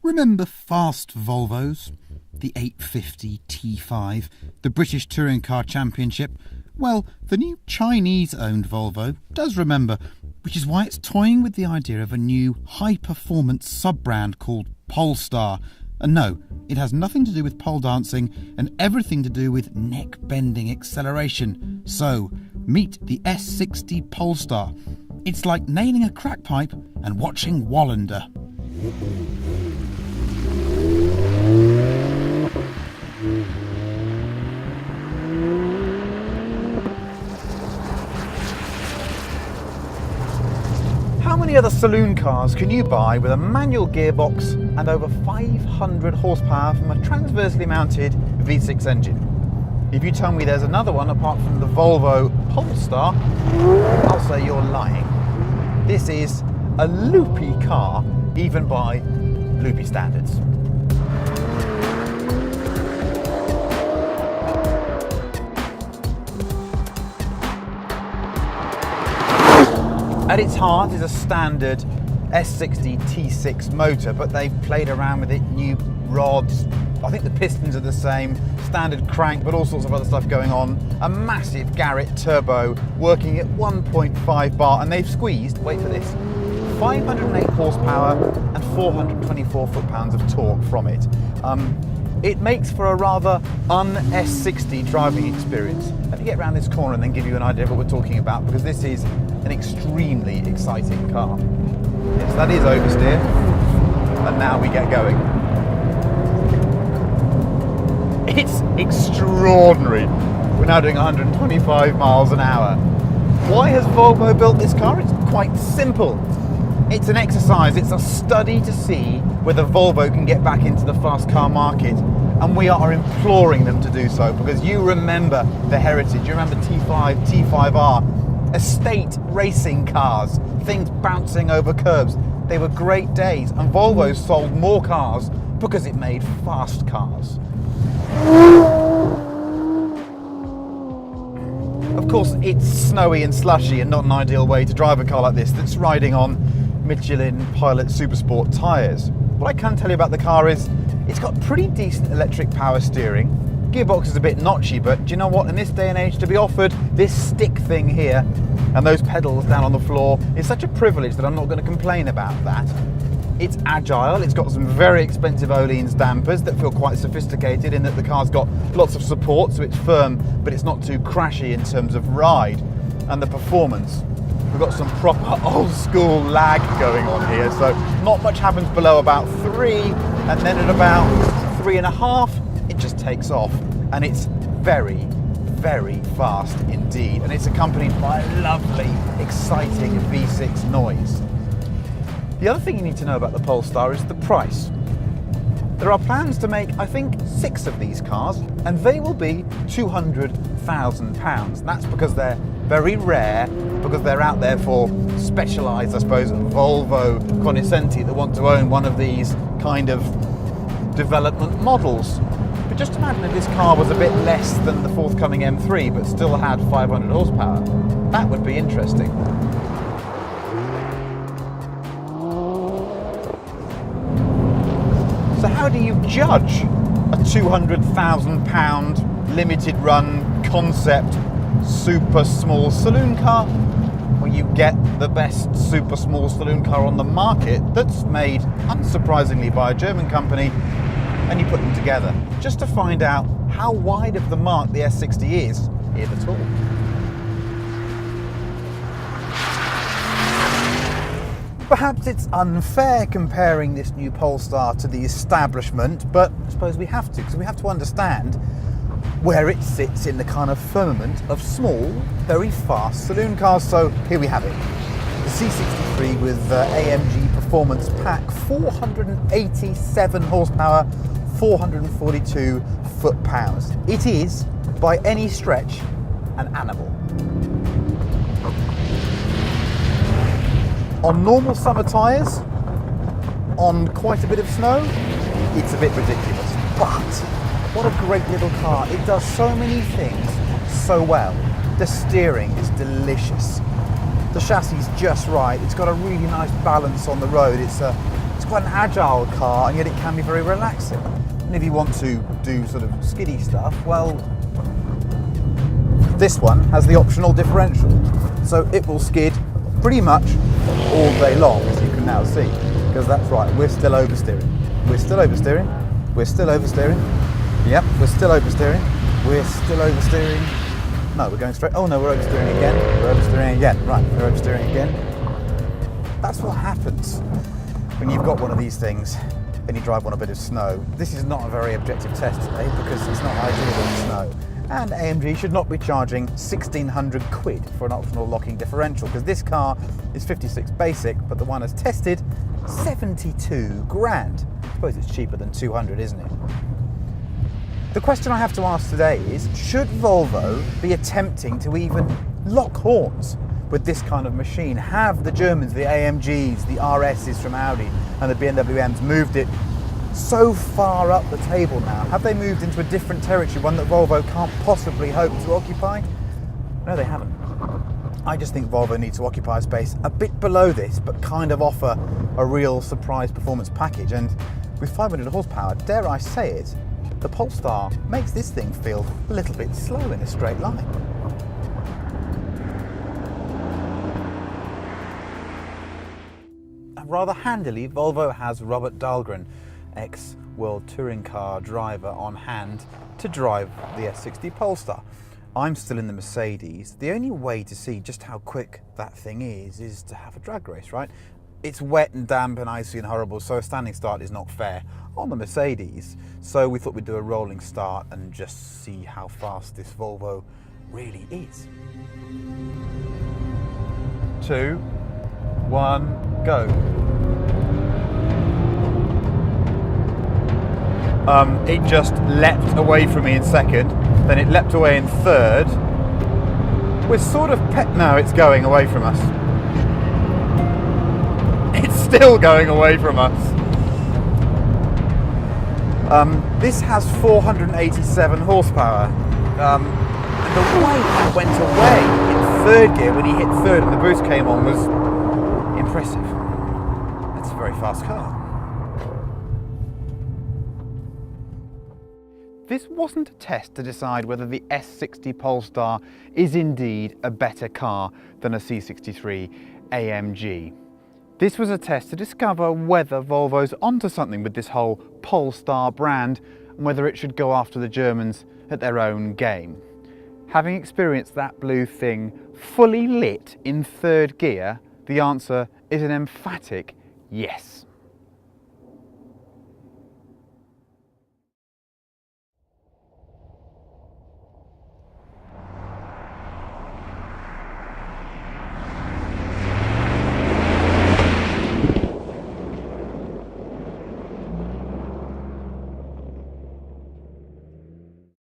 Remember fast Volvos? The 850 T5, the British Touring Car Championship? Well, the new Chinese-owned Volvo does remember, which is why it's toying with the idea of a new high-performance sub-brand called Polestar. And no, it has nothing to do with pole dancing and everything to do with neck-bending acceleration. So, meet the S60 Polestar. It's like nailing a crack pipe and watching Wallander. How many other saloon cars can you buy with a manual gearbox and over 500 horsepower from a transversely mounted V6 engine? If you tell me there's another one apart from the Volvo Polestar, I'll say you're lying. This is a loopy car, even by loopy standards. At its heart is a standard S60 T6 motor, but they've played around with it, new rods, I think the pistons are the same, standard crank, but all sorts of other stuff going on. A massive Garrett turbo working at 1.5 bar, and they've squeezed, wait for this, 508 horsepower and 424 foot-pounds of torque from it. It makes for a rather un-S60 driving experience. Let me get around this corner and then give you an idea of what we're talking about, because this is an extremely exciting car. Yes, that is oversteer, and now we get going. It's extraordinary. We're now doing 125 miles an hour. Why has Volvo built this car? It's quite simple. It's an exercise, it's a study to see whether Volvo can get back into the fast car market, and we are imploring them to do so, because you remember the heritage, you remember T5, T5R, estate racing cars, things bouncing over curbs. They were great days, and Volvo sold more cars because it made fast cars. Of course, it's snowy and slushy and not an ideal way to drive a car like this that's riding on Michelin Pilot Supersport tyres. What I can tell you about the car is it's got pretty decent electric power steering. Gearbox is a bit notchy, but do you know what? In this day and age, to be offered this stick thing here and those pedals down on the floor is such a privilege that I'm not going to complain about that. It's agile, it's got some very expensive Öhlins dampers that feel quite sophisticated in that the car's got lots of support, so it's firm, but it's not too crashy in terms of ride. And the performance, we've got some proper old school lag going on here, so not much happens below about 3, and then at about 3.5, it just takes off. And it's very, very fast indeed. And it's accompanied by a lovely, exciting V6 noise. The other thing you need to know about the Polestar is the price. There are plans to make, I think, 6 of these cars, and they will be £200,000. That's because they're very rare, because they're out there for specialised, I suppose, Volvo cognoscenti that want to own one of these kind of development models. But just imagine if this car was a bit less than the forthcoming M3, but still had 500 horsepower. That would be interesting. So how do you judge a £200,000 limited run concept super small saloon car? Well, you get the best super small saloon car on the market that's made, unsurprisingly, by a German company, and you put them together just to find out how wide of the mark the S60 is, if at all. Perhaps it's unfair comparing this new Polestar to the establishment, but I suppose we have to, because we have to understand where it sits in the kind of firmament of small, very fast saloon cars. So here we have it. The C63 with AMG Performance Pack, 487 horsepower, 442 foot-pounds. It is, by any stretch, an animal. On normal summer tyres, on quite a bit of snow, it's a bit ridiculous. But what a great little car. It does so many things so well. The steering is delicious. The chassis is just right. It's got a really nice balance on the road. It's a It's quite an agile car, and yet it can be very relaxing. And if you want to do sort of skiddy stuff, well, this one has the optional differential. So it will skid pretty much all day long, as you can now see. Because that's right, we're still oversteering. We're still oversteering. We're still oversteering. Yep, we're still oversteering. We're still oversteering. No, we're going straight. Oh no, we're oversteering again. We're oversteering again. Right, we're oversteering again. That's what happens when you've got one of these things and you drive on a bit of snow. This is not a very objective test today because it's not ideal in snow. And AMG should not be charging 1,600 quid for an optional locking differential, because this car is 56 basic, but the one has tested 72 grand. I suppose it's cheaper than 200, isn't it? The question I have to ask today is, should Volvo be attempting to even lock horns with this kind of machine? Have the Germans, the AMGs, the RSs from Audi and the BMW M's moved it so far up the table now? Have they moved into a different territory, one that Volvo can't possibly hope to occupy? No, they haven't. I just think Volvo needs to occupy a space a bit below this, but kind of offer a real surprise performance package. And with 500 horsepower, dare I say it, the Polestar makes this thing feel a little bit slow in a straight line. And rather handily, Volvo has Robert Dahlgren, ex-World Touring Car driver, on hand to drive the S60 Polestar. I'm still in the Mercedes. The only way to see just how quick that thing is to have a drag race, right? It's wet and damp and icy and horrible, so a standing start is not fair on the Mercedes. So we thought we'd do a rolling start and just see how fast this Volvo really is. 2, 1, go. It just leapt away from me in second, then it leapt away in third. We're sort of no, it's going away from us. It's still going away from us. This has 487 horsepower. And the way it went away in third gear when he hit third and the boost came on was impressive. That's a very fast car. This wasn't a test to decide whether the S60 Polestar is indeed a better car than a C63 AMG. This was a test to discover whether Volvo's onto something with this whole Polestar brand and whether it should go after the Germans at their own game. Having experienced that blue thing fully lit in third gear, the answer is an emphatic yes.